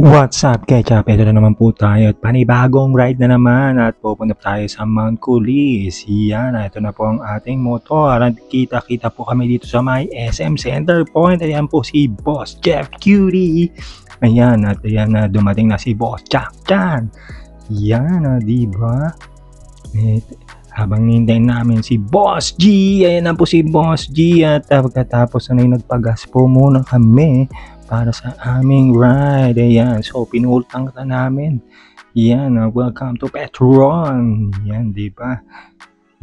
What's up, Ketchup? Ito na naman po tayo at panibagong ride na naman at pupunta tayo sa Mount Kulis. Yan, ito na po ang ating motor. Kita-kita po kami dito sa may SM Center Point. Ayan po si Boss Jeff Cutie. Ayan, at ayan na dumating na si Boss Jack Chan. Yan, diba? Habang hintayin namin si Boss G, ayan na po si Boss G at pagkatapos na nagpagas po muna kami para sa aming ride. Ayan, so pinultang ka namin. Yan, welcome to Petron. Yan, diba?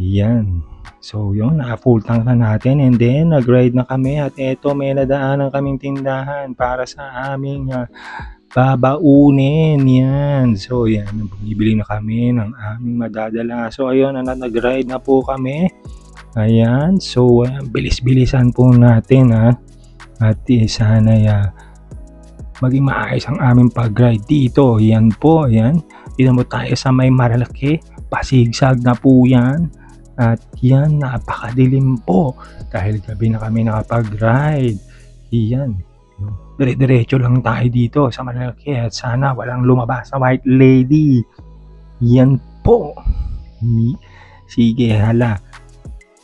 Yan. So yun, na-full tank na natin and then nag-ride na kami at eto may nadaanan kaming tindahan para sa aming babaunin. Yan. So yan, bumibili na kami ng aming madadala. So ayun, nag-ride na po kami. Ayan. So bilis-bilisan po natin at sana maging maayos ang aming pag-ride dito. Yan po, yan. Dito mo tayo sa may Marilaki. Pasigsag na po yan. At yan, napakadilim po. Dahil gabi na kami nakapag-ride. Yan. Dire-diretso lang tayo dito sa Marilaki. At sana walang lumabas sa White Lady. Yan po. Sige, hala.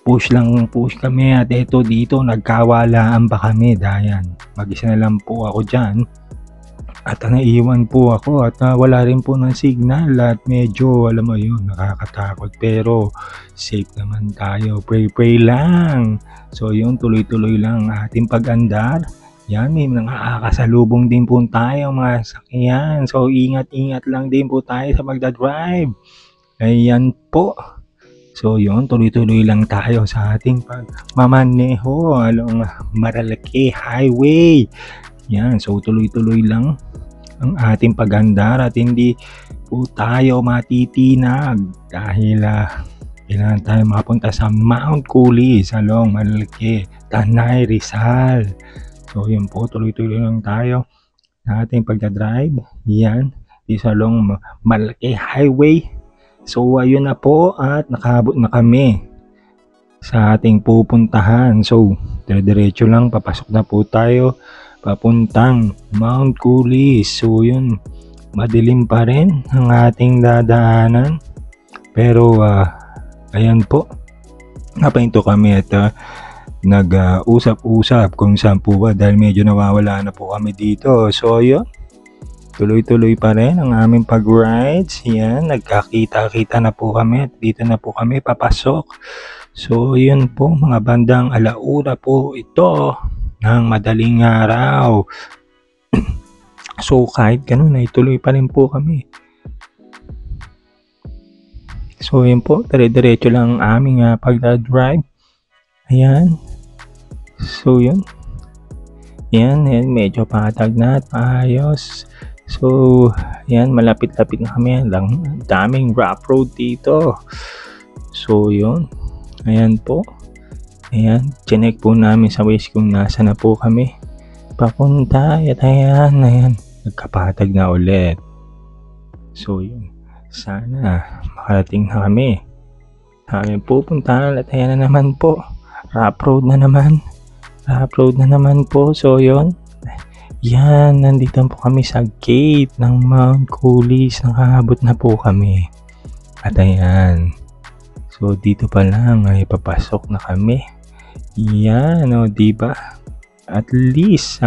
Push kami at eto dito nagkawalaan pa kami dahil mag-isa na lang po ako dyan at naiwan po ako at wala rin po ng signal at medyo alam mo yun nakakatakot pero safe naman tayo, pray lang. So yun, tuloy-tuloy lang ating pag-andar. Yan, may nakakasalubong din po tayo mga sakyan, so ingat lang din po tayo sa magdadrive. Ayan po. So yun, tuloy-tuloy lang tayo sa ating pagmamaneho along Marilaki Highway. Yan, so tuloy-tuloy lang ang ating pag-andar at hindi po tayo matitinag dahil kailangan tayo makapunta sa Mount Kulis along Marilaki, Tanay, Rizal. So yun po, tuloy-tuloy lang tayo sa ating pagdadrive. Yan, is along Marilaki Highway. So ayun na po at nakaabot na kami sa ating pupuntahan. So dire-diretso lang, papasok na po tayo papuntang Mount Kulis. So yun, madilim pa rin ang ating dadaanan. Pero ayan po, napahinto kami at nag-usap-usap kung saan po ba dahil medyo nawawala na po kami dito. So yun, tuloy-tuloy pa rin ang aming pag-rides. Yan, nagkakita-kita na po kami at dito na po kami papasok. So yun po, mga bandang alauna po ito ng madaling araw. So kahit ganun ay tuloy pa rin po kami. So yun po, dire-diretso lang ang aming pag-drive. Ayan. So yun. Yan, medyo patag na at maayos. So, yan, malapit-lapit na kami. Daming rough road dito. So, yun. Ayan po. Ayan, chinek po namin sa Waze kung nasa na po kami papunta. At ayan, nagkapatag na ulit. So, yun. Sana makarating na kami. Kami pupunta at ayan na naman po. Rough road na naman. Upload na naman po. So yun, yan, nandito po kami sa gate ng Mount Kulis. Nakahabot na po kami at ayan, so dito pa lang ay papasok na kami. Yan, o diba, at least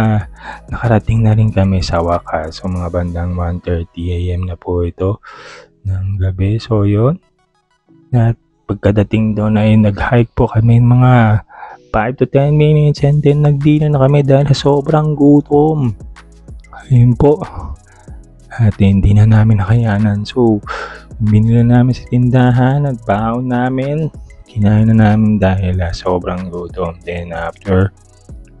nakarating na rin kami sa wakas. So mga bandang 1:30 AM na po ito ng gabi. So yun, at pagkadating doon ay nag-hike po kami mga 5 to 10 minutes and then nag-dinner na kami dahil sobrang gutom. Ayun po. At hindi na namin nakayanan. So, binili namin sa tindahan at baon namin. Kinain na namin dahil sobrang gutom. Then after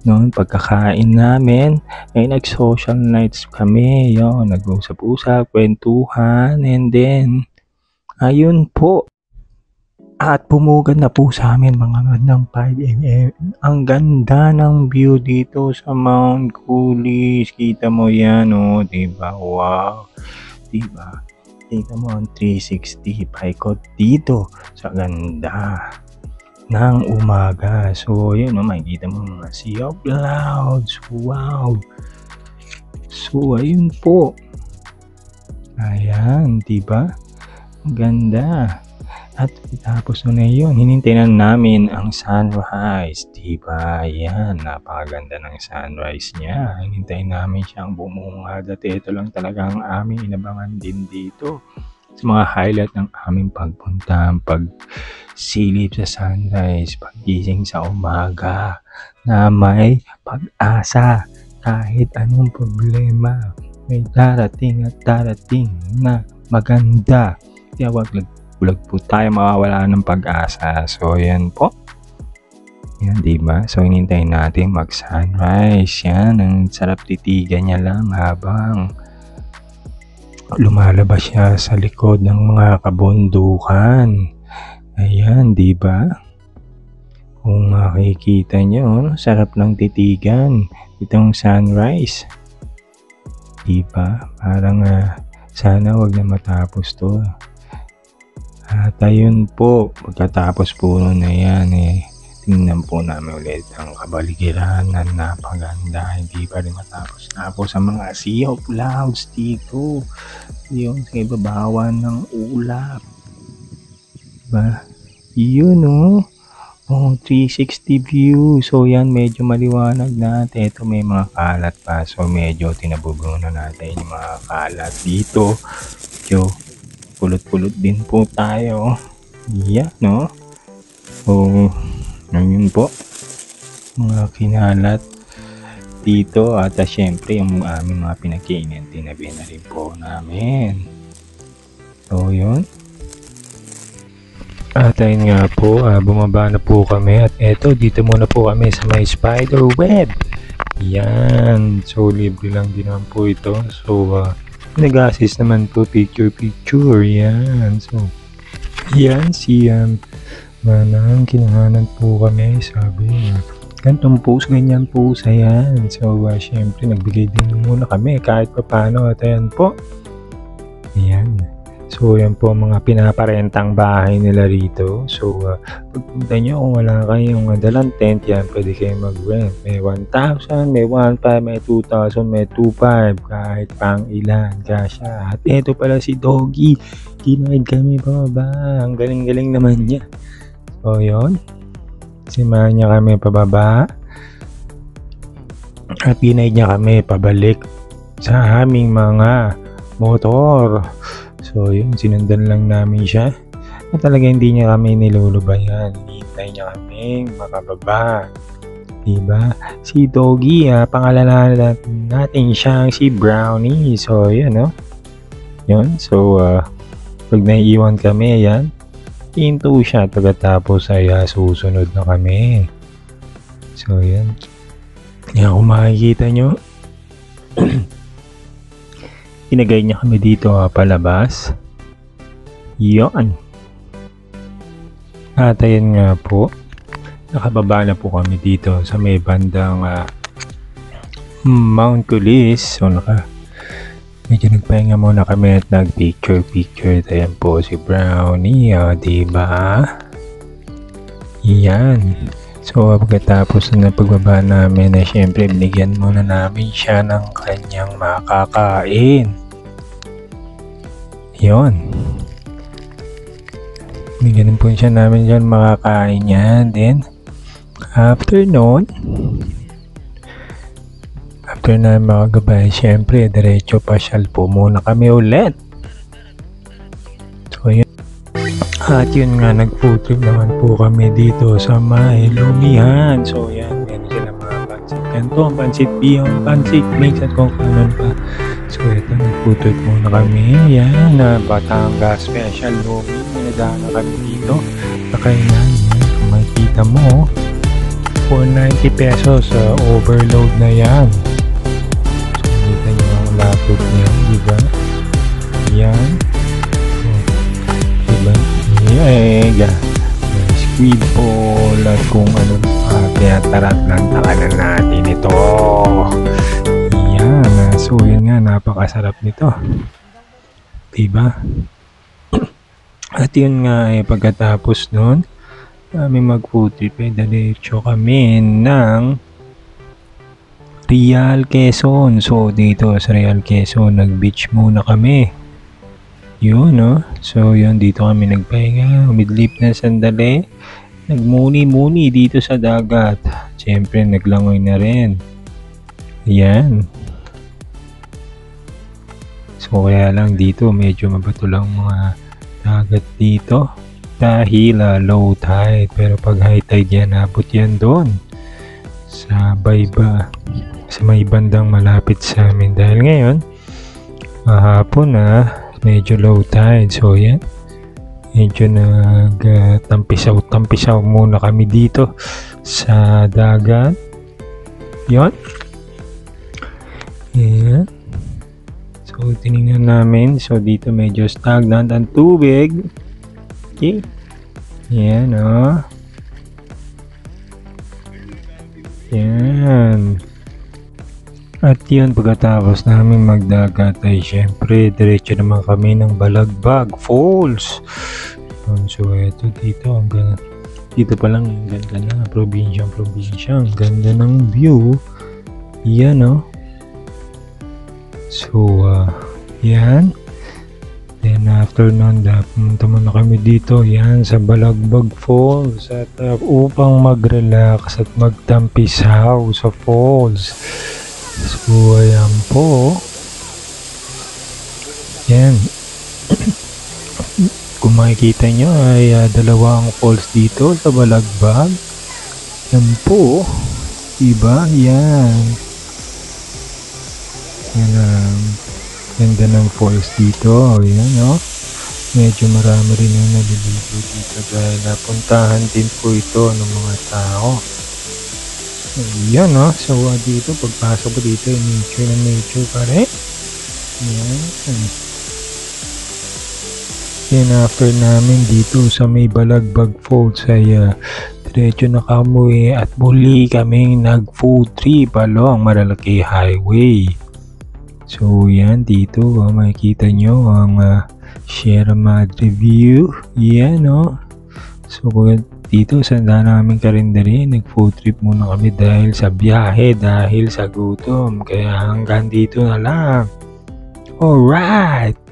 noon, pagkakain namin, ay nag-social nights kami. Yun, nag-usap-usap, kwentuhan, and then, ayun po. At pumugad na po sa amin mga bandang 5 AM. Ang ganda ng view dito sa Mount Kulis. Kita mo yan, oh, diba? Wow. Diba? Kita mo ang 360 paikot dito sa ganda ng umaga. So, yun, oh, makikita mo mga sea of clouds. Wow. So, ayun po. Ayan, diba? Ang ganda. At tapos na yun, hinintay na namin ang sunrise, diba? Yan, napakaganda ng sunrise niya. Hinintay namin siyang bumungad at ito lang talaga ang aming inabangan din dito. Sa mga highlight ng aming pagpunta, pagsilip sa sunrise, paggising sa umaga, na may pag-asa kahit anong problema. May darating at darating na maganda. Kaya wag po tayo mawawala ng pag-asa. So, yan po. Yan, diba? So, hinintayin natin mag-sunrise. Yan, ang sarap titigan niya lang habang lumalabas siya sa likod ng mga kabundukan. Ayan, diba? Kung makikita nyo, sarap lang titigan itong sunrise. Diba? Parang sana wag na matapos to. At ayun po, pagkatapos po nun na yan, tingnan po namin ulit ang kabaligiran na napaganda. Hindi pa rin matapos. Tapos sa mga sea of clouds dito, yung sa ibabawan ng ulap. Diba? Yun, oh, 360 view. So yan, medyo maliwanag na. Ito may mga kalat pa. So medyo tinabubuno na natin yung mga kalat dito. Medyo pulot-pulot din po tayo. Yeah, no? So, yun po. Mga kinalat dito. At syempre, yung aming mga pinagkainan, tinabi na rin po namin. So, yun. At ayun nga po, bumaba na po kami. At eto, dito muna po kami sa may spider web. Yan. So, libre lang din naman po ito. So, nag-assist naman po picture. Yan. So, yan si Manang, kinahanan po kami. Sabi gantong post, ganyan po sa yan. So, syempre, nagbigay din muna kami kahit pa paano. At ayan po. Yan. So, yan po mga pinaparentang bahay nila rito. So, pagpunta nyo kung wala kayong dalang tent, yan, pwede kayong mag-rent. May 1,000, may 1,500, may 2,000, may 2,500, kahit pang ilan. Kasya. At eto pala si Doggy. Kinaid kami pababa. Ang galing-galing naman niya. So, yun. Simahan niya kami pababa. At kinaid niya kami pabalik sa aming mga motor. So, yun, sinundan lang namin siya. At talaga hindi niya kami nilulubayan. Hinihintay niya kami makababa. Diba? Si Doggy, pangalanan natin siyang si Brownie. So, yun, no? Yun. So, pag naiiwan kami, yan, hinto siya. Pagkatapos ay susunod na kami. So, yan. Yan, kung makikita nyo, inagay niya kami dito palabas. Yon. At ayun nga po, nakababa na po kami dito sa may bandang Mount Kulis. So medyo nagpahinga muna kami at nag-picture. Ayan po si Brownie, diba? Yan. So pagkatapos na pagbaba namin, syempre binigyan muna namin siya ng kanyang makakain. Yon. Binigyan po siya namin dyan makakain niya. Then after na makagabay, syempre diretso pasyal po muna kami ulit. So yun. At yun nga, nag-food trip naman po kami dito sa may Lumihan. So yan, meron sila mga pansit canton, pansit bihon, pansit mix at kung ano pa. So ito, nag-food trip muna kami. Yan, na Batangas Special Lumi. Minadaan na kami dito. Kakainan yan, kung makikita mo, 490 pesos, overload na yan. So kita nyo ang laptop niya, diba? Yan. Diba? Egg, squid ball at kung ano pa, kaya tara't lang takalan natin ito. Yan, so yun nga, napakasarap nito, diba? At yun nga, pagkatapos nun kami mag-food trip, diretso kami ng Real Quezon. So dito sa Real Quezon, nag-beach muna kami. Yun, no? So, yun, dito kami nagpahinga, umidlip na sandali, nagmuni-muni dito sa dagat. Siyempre, naglangoy na rin. Ayan. So, kaya lang dito, medyo mabato lang mga dagat dito. Dahil low tide. Pero pag high tide yan, abot yan doon. Sa Bayba. Sa may bandang malapit sa amin. Dahil ngayon, hapon na, medyo low tide, so yan, medyo tampisaw muna kami dito sa dagat. Yon, yan. So tinignan namin, so dito medyo stagnant ang tubig. Okay, yan, yan. At yun, pagkatapos namin magdagat ay syempre diretso naman kami ng Balagbag Falls. So eto dito, hanggang dito pa lang, ang ganda na, probinsya, ang ganda ng view. Yan, so yan. Then after nun, pumunta muna kami dito, yan, sa Balagbag Falls, at upang mag-relax at magtampisaw sa falls. So, ayan po. Yan. Kung makikita nyo ay dalawang falls dito sa Balagbag. Yan po. Diba? Yan. Yan ang ganda ng falls dito. Yan, no? Medyo marami rin yung naliligo dito dahil napuntahan din po ito ng mga tao. Yan, so dito, pagpasok ko dito, nature pare. Yan. Then after namin dito sa may Balagbag Falls ay diretso na kami at muli kaming nag-food trip along Marilaki Highway. So yan, dito makikita nyo ang Sierra Madre view. Yan, so dito sa namin Karindari, nag-food trip muna kami dahil sa biyahe, dahil sa gutom. Kaya hanggang dito na lang. Alright!